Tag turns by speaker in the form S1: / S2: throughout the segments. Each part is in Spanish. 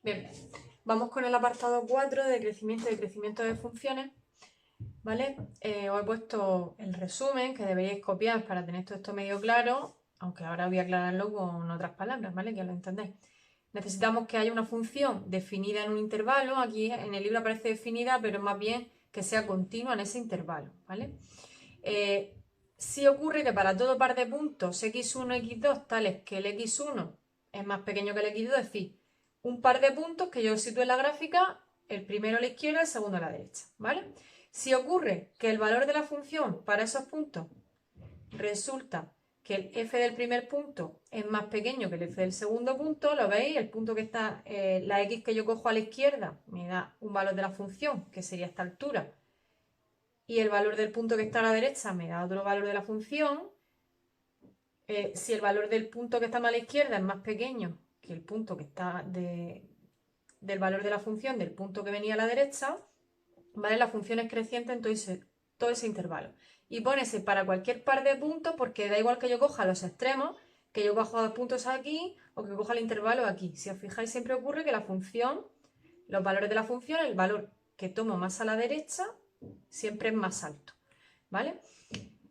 S1: Bien, vamos con el apartado 4 de crecimiento y decrecimiento de funciones, ¿vale? Os he puesto el resumen que deberíais copiar para tener todo esto medio claro, aunque ahora voy a aclararlo con otras palabras, ¿vale? Que lo entendéis. Necesitamos que haya una función definida en un intervalo, aquí en el libro aparece definida, pero más bien que sea continua en ese intervalo, ¿vale? Si ocurre que para todo par de puntos x1, x2 tales que el x1 es más pequeño que el x2, es decir, un par de puntos que yo sitúe en la gráfica, el primero a la izquierda, el segundo a la derecha, ¿vale? Si ocurre que el valor de la función para esos puntos resulta que el f del primer punto es más pequeño que el f del segundo punto, ¿lo veis? El punto que está, la x que yo cojo a la izquierda me da un valor de la función, que sería esta altura, y el valor del punto que está a la derecha me da otro valor de la función. Si el valor del punto que está a la izquierda es más pequeño que el punto que está del valor de la función del punto que venía a la derecha, ¿vale? La función es creciente en todo ese intervalo. Y pónese para cualquier par de puntos, porque da igual que yo coja los extremos, que yo coja dos puntos aquí o que coja el intervalo aquí. Si os fijáis, siempre ocurre que la función, los valores de la función, el valor que tomo más a la derecha, siempre es más alto, ¿vale?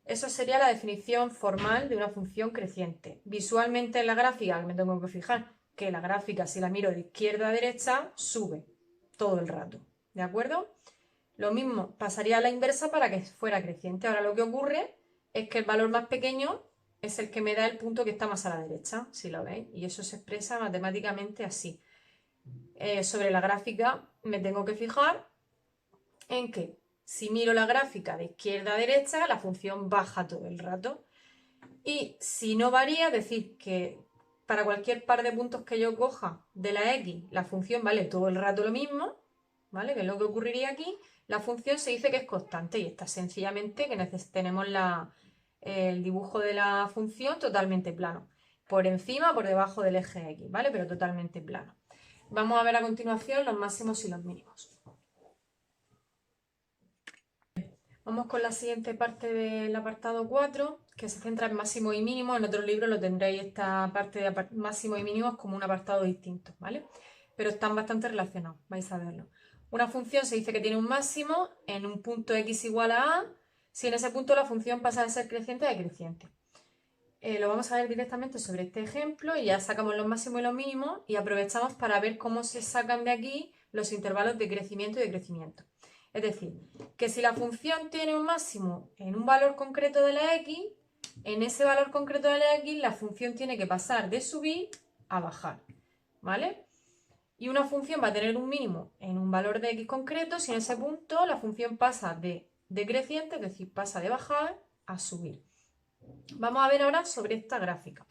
S1: Eso sería la definición formal de una función creciente. Visualmente en la gráfica me tengo que fijar que la gráfica, si la miro de izquierda a derecha, sube todo el rato, ¿de acuerdo? Lo mismo pasaría a la inversa para que fuera creciente. Ahora lo que ocurre es que el valor más pequeño es el que me da el punto que está más a la derecha, si lo veis, y eso se expresa matemáticamente así. Sobre la gráfica me tengo que fijar en que si miro la gráfica de izquierda a derecha, la función baja todo el rato. Y si no varía, es decir, que para cualquier par de puntos que yo coja de la x, la función vale todo el rato lo mismo, ¿vale? Que es lo que ocurriría aquí. La función se dice que es constante y está sencillamente que tenemos el dibujo de la función totalmente plano. Por encima, por debajo del eje x, ¿vale? Pero totalmente plano. Vamos a ver a continuación los máximos y los mínimos. Vamos con la siguiente parte del apartado 4, que se centra en máximo y mínimo. En otros libros lo tendréis esta parte de máximo y mínimos como un apartado distinto, ¿vale? Pero están bastante relacionados, vais a verlo. Una función se dice que tiene un máximo en un punto x igual a si en ese punto la función pasa de ser creciente a decreciente. Lo vamos a ver directamente sobre este ejemplo y ya sacamos los máximos y los mínimos y aprovechamos para ver cómo se sacan de aquí los intervalos de crecimiento y decrecimiento. Es decir, que si la función tiene un máximo en un valor concreto de la x, en ese valor concreto de la x la función tiene que pasar de subir a bajar, ¿vale? Y una función va a tener un mínimo en un valor de x concreto si en ese punto la función pasa de decreciente, es decir, pasa de bajar a subir. Vamos a ver ahora sobre esta gráfica.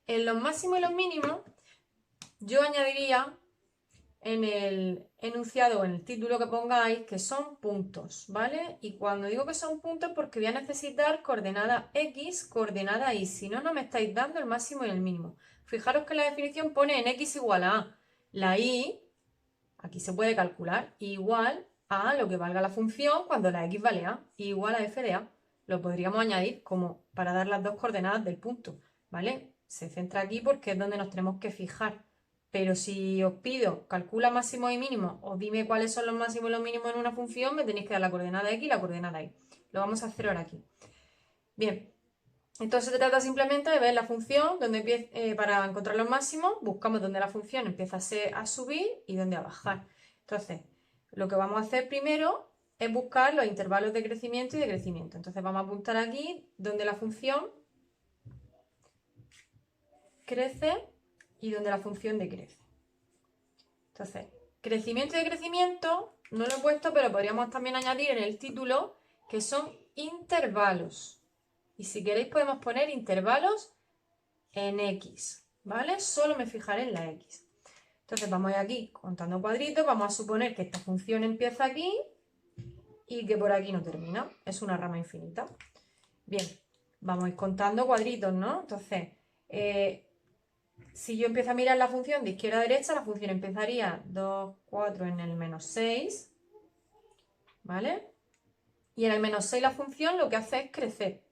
S1: En los máximos y los mínimos, yo añadiría en el enunciado o en el título que pongáis que son puntos, ¿vale? Y cuando digo que son puntos, porque voy a necesitar coordenada x, coordenada y, si no, no me estáis dando el máximo y el mínimo. Fijaros que la definición pone en x igual a a. La y, aquí se puede calcular, igual a lo que valga la función cuando la x vale a, igual a f de a. Lo podríamos añadir como para dar las dos coordenadas del punto, ¿vale? Se centra aquí porque es donde nos tenemos que fijar. Pero si os pido calcula máximo y mínimo o dime cuáles son los máximos y los mínimos en una función, me tenéis que dar la coordenada x y la coordenada y. Lo vamos a hacer ahora aquí. Bien, entonces se trata simplemente de ver la función donde para encontrar los máximos, buscamos donde la función empieza a subir y donde a bajar. Entonces, lo que vamos a hacer primero es buscar los intervalos de crecimiento y decrecimiento. Entonces vamos a apuntar aquí donde la función crece y donde la función decrece. Entonces, crecimiento y decrecimiento, no lo he puesto, pero podríamos también añadir en el título que son intervalos. Y si queréis podemos poner intervalos en x, ¿vale? Solo me fijaré en la x. Entonces vamos aquí contando cuadritos, vamos a suponer que esta función empieza aquí y que por aquí no termina, es una rama infinita. Bien, vamos a ir contando cuadritos, ¿no? Entonces, si yo empiezo a mirar la función de izquierda a derecha, la función empezaría 2, 4 en el menos 6, ¿vale? Y en el menos 6 la función lo que hace es crecer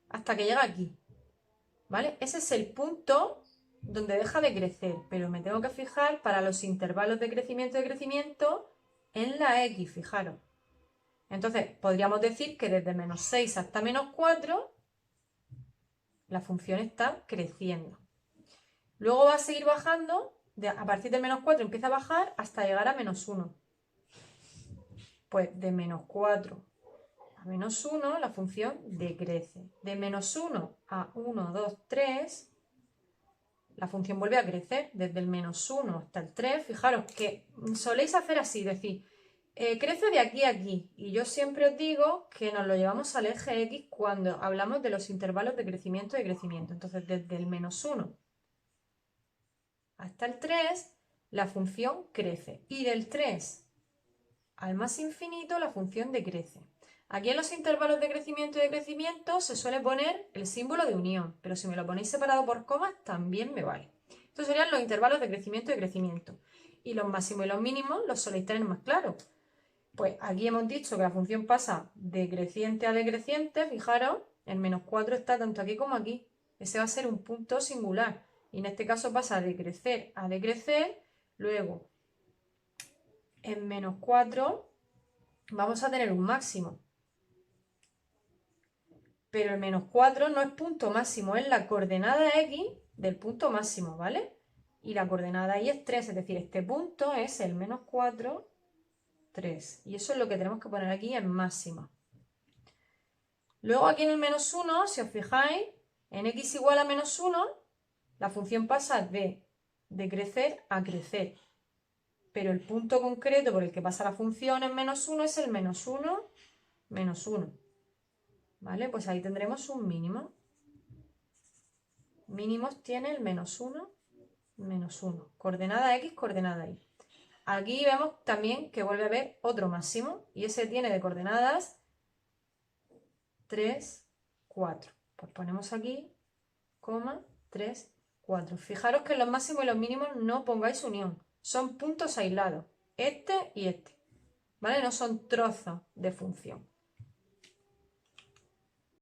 S1: hasta que llega aquí, ¿vale? Ese es el punto donde deja de crecer, pero me tengo que fijar para los intervalos de crecimiento en la x, fijaros. Entonces, podríamos decir que desde menos 6 hasta menos 4, la función está creciendo. Luego va a seguir bajando, a partir de menos 4 empieza a bajar hasta llegar a menos 1. Pues de menos 4 a menos 1 la función decrece. De menos 1 a 1, 2, 3, la función vuelve a crecer. Desde el menos 1 hasta el 3, fijaros que soléis hacer así, decir, crece de aquí a aquí. Y yo siempre os digo que nos lo llevamos al eje X cuando hablamos de los intervalos de crecimiento y crecimiento. Entonces, desde el menos 1 hasta el 3, la función crece. Y del 3 al más infinito, la función decrece. Aquí en los intervalos de crecimiento y decrecimiento se suele poner el símbolo de unión, pero si me lo ponéis separado por comas también me vale. Estos serían los intervalos de crecimiento y crecimiento. Y los máximos y los mínimos los soléis tener más claros. Pues aquí hemos dicho que la función pasa de creciente a decreciente, fijaros, el menos 4 está tanto aquí como aquí. Ese va a ser un punto singular. Y en este caso pasa de crecer a decrecer, luego en menos 4 vamos a tener un máximo. Pero el menos 4 no es punto máximo, es la coordenada x del punto máximo, ¿vale? Y la coordenada y es 3, es decir, este punto es el menos 4, 3. Y eso es lo que tenemos que poner aquí en máxima. Luego aquí en el menos 1, si os fijáis, en x igual a menos 1, la función pasa de decrecer a crecer. Pero el punto concreto por el que pasa la función en menos 1 es el menos 1, menos 1. ¿Vale? Pues ahí tendremos un mínimo. Mínimos tiene el menos 1, menos 1. Coordenada x, coordenada y. Aquí vemos también que vuelve a haber otro máximo y ese tiene de coordenadas 3, 4. Pues ponemos aquí, coma, 3, 4. Fijaros que en los máximos y los mínimos no pongáis unión. Son puntos aislados, este y este. ¿Vale? No son trozos de función.